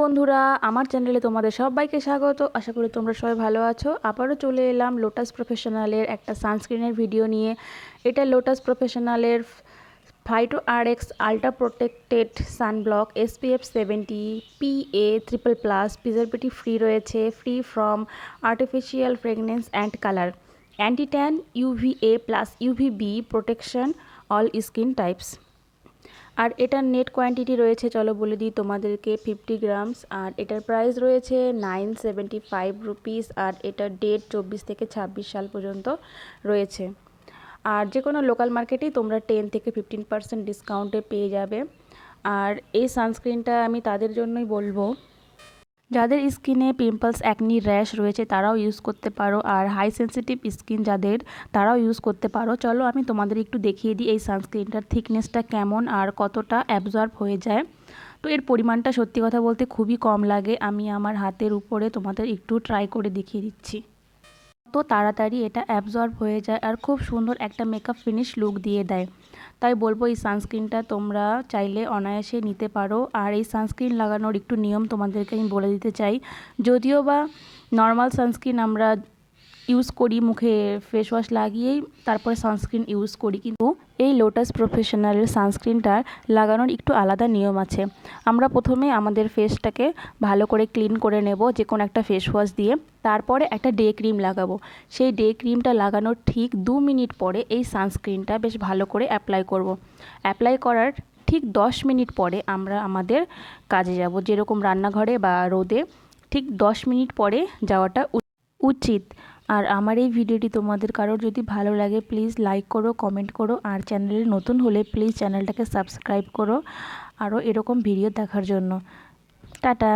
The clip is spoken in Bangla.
বন্ধুরা, আমার চ্যানেলে তোমাদের সবাইকে স্বাগত। আশা করি তোমরা সবাই ভালো আছো। আবারও চলে এলাম লোটাস প্রফেশনালের একটা সানস্ক্রিনের ভিডিও নিয়ে। এটা লোটাস প্রফেশনালের Phyto RX ultra protected sunblock SPF 70 PA triple plus, preservative free রয়েছে, free from artificial fragrance and colour, anti tan, UVA plus UVB protection all skin types. আর এটার নেট কোয়ান্টিটি রয়েছে, চলো বলে দিই তোমাদেরকে, 50 গ্রামস। আর এটার প্রাইস রয়েছে 975 রুপিস। আর এটার ডেট 24 থেকে 26 সাল পর্যন্ত রয়েছে। আর যে কোনো লোকাল মার্কেটেই তোমরা 10 থেকে 15% ডিসকাউন্টে পেয়ে যাবে। আর এই সানস্ক্রিনটা আমি তাদের জন্যই বলবো যাদের স্কিনে পিম্পলস, অ্যাকনি, র্যাশ রয়েছে, তারাও ইউজ করতে পারো। আর হাই সেন্সিটিভ স্কিন যাদের, তারাও ইউজ করতে পারো। চলো আমি তোমাদের একটু দেখিয়ে দিই এই সানস্ক্রিনটার থিকনেসটা কেমন আর কতটা অ্যাবজর্ব হয়ে যায়। তো এর পরিমাণটা সত্যি কথা বলতে খুবই কম লাগে। আমি আমার হাতের উপরে তোমাদের একটু ট্রাই করে দেখিয়ে দিচ্ছি। তো তাড়াতাড়ি এটা অ্যাবজর্ব হয়ে যায় আর খুব সুন্দর একটা মেকআপ ফিনিশ লুক দিয়ে দেয়। তাই বলবো এই সানস্ক্রিনটা তোমরা চাইলে অনায়াসে নিতে পারো। আর এই সানস্ক্রিন লাগানোর একটু নিয়ম তোমাদেরকে আমি বলে দিতে চাই। যদিও বা নর্মাল সানস্ক্রিন আমরা ইউজ করি, মুখে ফেস ওয়াশ লাগিয়েই তারপরে সানস্ক্রিন ইউজ করি, কিন্তু এই লোটাস প্রফেশনালের সানস্ক্রিনটার লাগানোর একটু আলাদা নিয়ম আছে। আমরা প্রথমে আমাদের ফেসটাকে ভালো করে ক্লিন করে নেব যে কোনো একটা ফেস ওয়াশ দিয়ে, তারপরে একটা ডে ক্রিম লাগাবো। সেই ডে ক্রিমটা লাগানোর ঠিক 2 মিনিট পরে এই সানস্ক্রিনটা বেশ ভালো করে অ্যাপ্লাই করব। অ্যাপ্লাই করার ঠিক 10 মিনিট পরে আমরা আমাদের কাজে যাব, যেরকম রান্নাঘরে বা রোদে ঠিক 10 মিনিট পরে যাওয়াটা উচিত। আর আমার এই ভিডিওটি তোমাদের কারোর যদি ভালো লাগে প্লিজ লাইক করো, কমেন্ট করো। আর চ্যানেলে নতুন হলে প্লিজ চ্যানেলটাকে সাবস্ক্রাইব করো আরও এরকম ভিডিও দেখার জন্য। টাটা।